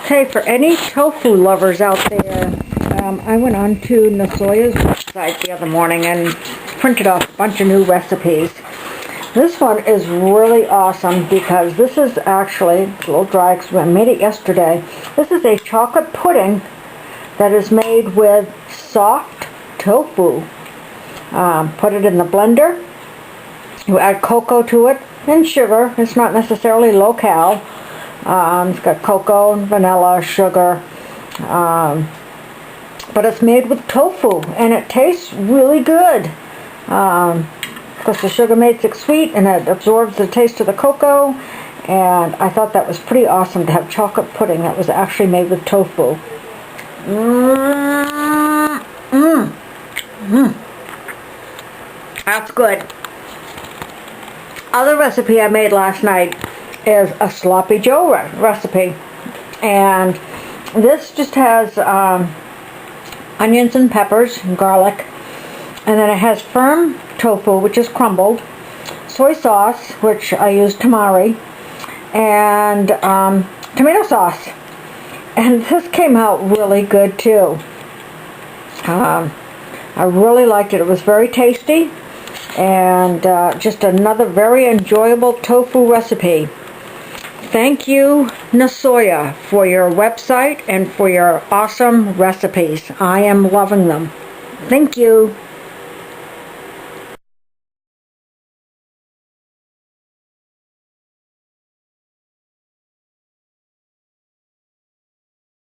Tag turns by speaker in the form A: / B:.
A: Okay, for any tofu lovers out there, I went on to Nasoya's website the other morning and printed off a bunch of new recipes. This one is really awesome because this is actually, it's a little dry because I made it yesterday. This is a chocolate pudding that is made with soft tofu. Put it in the blender. You add cocoa to it and sugar. It's not necessarily low-cal. It's got cocoa and vanilla, sugar. But it's made with tofu and it tastes really good. Because the sugar makes it sweet and it absorbs the taste of the cocoa. And I thought that was pretty awesome to have chocolate pudding that was actually made with tofu. That's good. Other recipe I made last night is a sloppy joe recipe, and this just has onions and peppers and garlic, and then it has firm tofu, which is crumbled, soy sauce, which I use tamari, and tomato sauce. And this came out really good too. I really liked it. It was very tasty, and just another very enjoyable tofu recipe. Thank you, Nasoya, for your website and for your awesome recipes. I am loving them. Thank you.